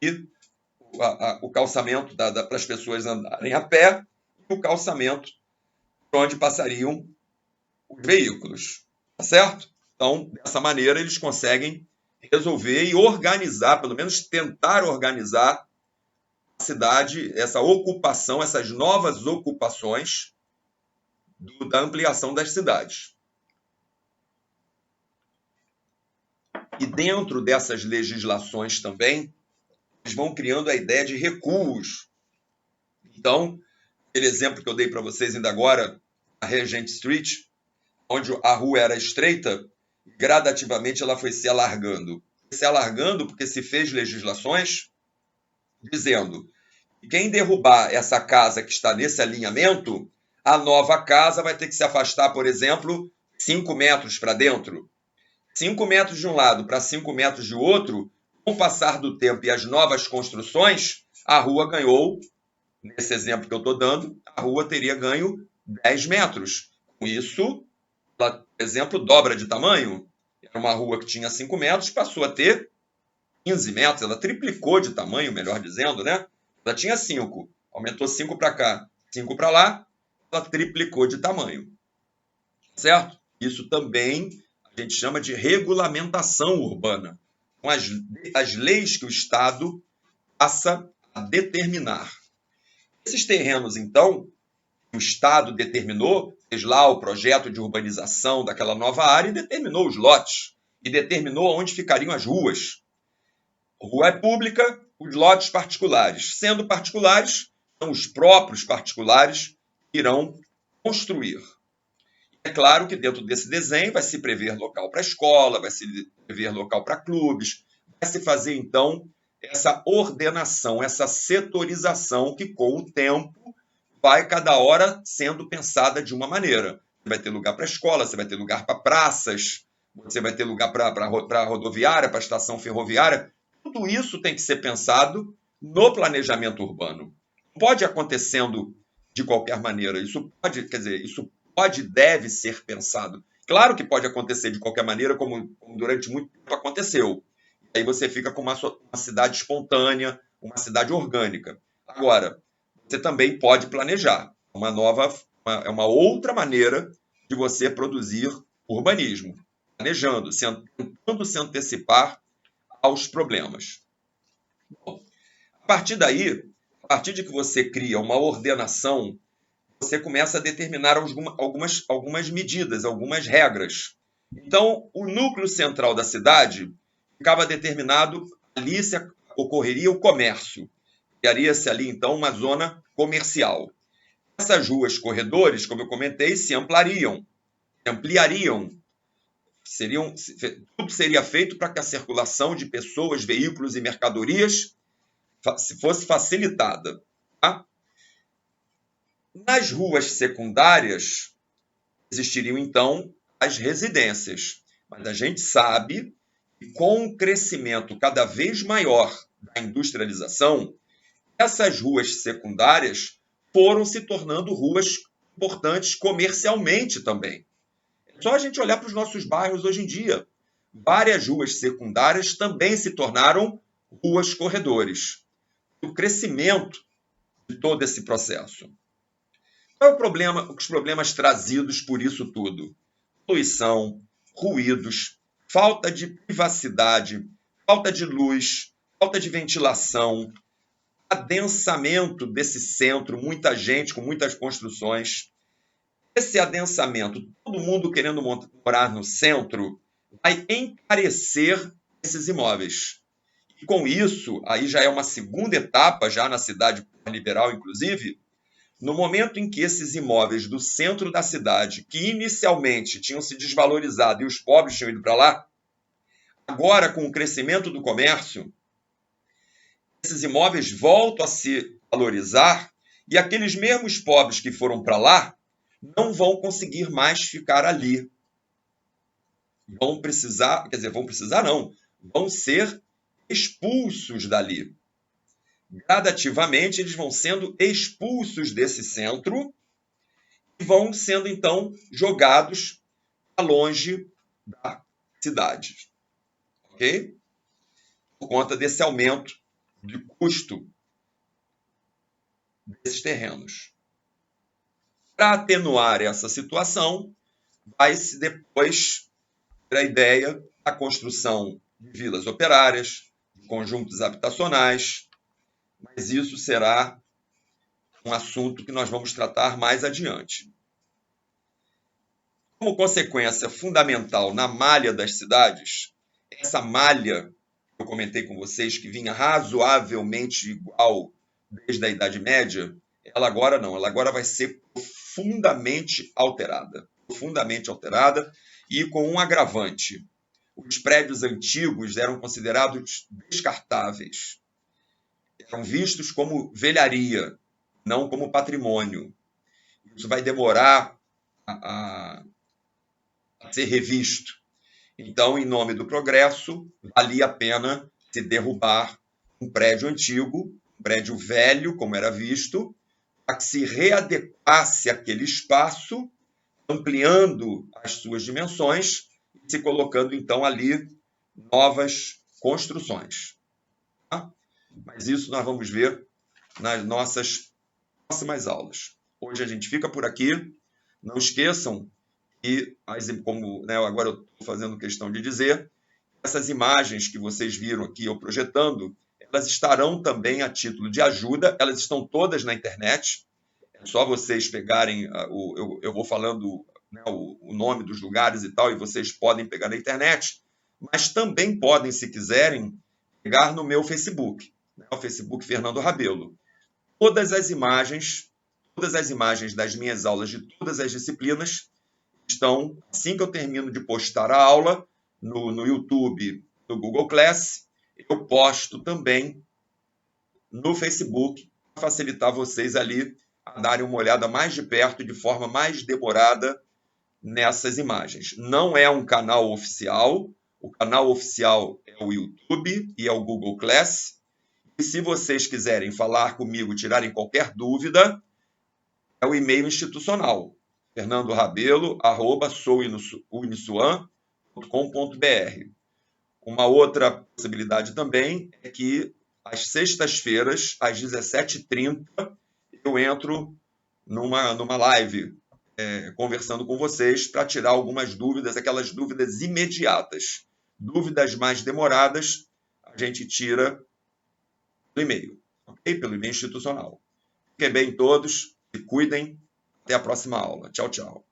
S1: e o calçamento para as pessoas andarem a pé e o calçamento por onde passariam os veículos. Tá certo? Então, dessa maneira, eles conseguem resolver e organizar, pelo menos tentar organizar a cidade, essa ocupação, essas novas ocupações da ampliação das cidades. E dentro dessas legislações também, eles vão criando a ideia de recuos. Então, aquele exemplo que eu dei para vocês ainda agora, a Regent Street, onde a rua era estreita, gradativamente ela foi se alargando. se alargando porque se fez legislações dizendo que quem derrubar essa casa que está nesse alinhamento, a nova casa vai ter que se afastar, por exemplo, 5 metros para dentro. 5 metros de um lado para 5 metros de outro, com o passar do tempo e as novas construções, a rua ganhou, nesse exemplo que eu estou dando, a rua teria ganho 10 metros. Com isso, ela, por exemplo, dobra de tamanho. Era uma rua que tinha 5 metros, passou a ter 15 metros, ela triplicou de tamanho, melhor dizendo, né? Ela tinha 5, aumentou 5 para cá, 5 para lá, ela triplicou de tamanho. Certo? Isso também a gente chama de regulamentação urbana. São as leis que o Estado passa a determinar. Esses terrenos, então, que o Estado determinou, fez lá o projeto de urbanização daquela nova área e determinou os lotes, e determinou onde ficariam as ruas. A rua é pública, os lotes particulares. Sendo particulares, são os próprios particulares que irão construir. É claro que dentro desse desenho vai se prever local para escola, vai se prever local para clubes, vai se fazer, então, essa ordenação, essa setorização que, com o tempo, vai cada hora sendo pensada de uma maneira. Você vai ter lugar para escola, você vai ter lugar para praças, você vai ter lugar para rodoviária, para estação ferroviária. Tudo isso tem que ser pensado no planejamento urbano. Pode acontecendo de qualquer maneira. Isso pode, quer dizer, isso pode e deve ser pensado. Claro que pode acontecer de qualquer maneira, como durante muito tempo aconteceu. Aí você fica com uma cidade espontânea, uma cidade orgânica. Agora, você também pode planejar. É uma outra maneira de você produzir urbanismo. Planejando, tentando se antecipar aos problemas. Bom, a partir daí, a partir de que você cria uma ordenação, você começa a determinar algumas medidas, algumas regras. Então, o núcleo central da cidade ficava determinado, ali ocorreria o comércio. Criaria-se ali, então, uma zona comercial. Essas ruas, corredores, como eu comentei, se ampliariam. Tudo seria feito para que a circulação de pessoas, veículos e mercadorias fosse facilitada. Tá? Nas ruas secundárias, existiriam, então, as residências. Mas a gente sabe que, com o crescimento cada vez maior da industrialização, essas ruas secundárias foram se tornando ruas importantes comercialmente também. É só a gente olhar para os nossos bairros hoje em dia. Várias ruas secundárias também se tornaram ruas corredores. O crescimento de todo esse processo. Qual é o problema, os problemas trazidos por isso tudo? Poluição, ruídos, falta de privacidade, falta de luz, falta de ventilação, adensamento desse centro, muita gente com muitas construções. Esse adensamento, todo mundo querendo morar no centro, vai encarecer esses imóveis. E com isso, aí já é uma segunda etapa, já na cidade liberal, inclusive, no momento em que esses imóveis do centro da cidade, que inicialmente tinham se desvalorizado e os pobres tinham ido para lá, agora, com o crescimento do comércio, esses imóveis voltam a se valorizar e aqueles mesmos pobres que foram para lá não vão conseguir mais ficar ali. Vão ser expulsos dali. Gradativamente, eles vão sendo expulsos desse centro e vão sendo, então, jogados para longe da cidade. Ok? Por conta desse aumento de custo desses terrenos. Para atenuar essa situação, vai-se depois ter a ideia da construção de vilas operárias, de conjuntos habitacionais, mas isso será um assunto que nós vamos tratar mais adiante. Como consequência fundamental na malha das cidades, essa malha que eu comentei com vocês, que vinha razoavelmente igual desde a Idade Média, ela agora não, ela agora vai ser profundamente alterada e com um agravante. os prédios antigos eram considerados descartáveis. Eram vistos como velharia, não como patrimônio. Isso vai demorar a ser revisto. Então, em nome do progresso, valia a pena se derrubar um prédio antigo, um prédio velho, como era visto, para que se readequasse aquele espaço, ampliando as suas dimensões e se colocando, então, ali novas construções. Tá? Mas isso nós vamos ver nas nossas próximas aulas. Hoje a gente fica por aqui. Não esqueçam que, como agora eu estou fazendo questão de dizer, essas imagens que vocês viram aqui eu projetando, elas estarão também a título de ajuda, elas estão todas na internet, é só vocês pegarem, eu vou falando o nome dos lugares e tal, e vocês podem pegar na internet, mas também podem, se quiserem, pegar no meu Facebook, o Facebook Fernando Rabelo. Todas as imagens das minhas aulas de todas as disciplinas estão, assim que eu termino de postar a aula, no YouTube, no Google Class, eu posto também no Facebook, para facilitar vocês ali a darem uma olhada mais de perto, de forma mais demorada, nessas imagens. Não é um canal oficial, o canal oficial é o YouTube e é o Google Class. E se vocês quiserem falar comigo, tirarem qualquer dúvida, é o e-mail institucional, fernandorabelo@souunisuan.com.br. Uma outra possibilidade também é que às sextas-feiras, às 17h30, eu entro numa live conversando com vocês para tirar algumas dúvidas, aquelas dúvidas imediatas. Dúvidas mais demoradas, a gente tira pelo e-mail, ok? Pelo e-mail institucional. Fiquem bem todos, se cuidem. Até a próxima aula. Tchau, tchau.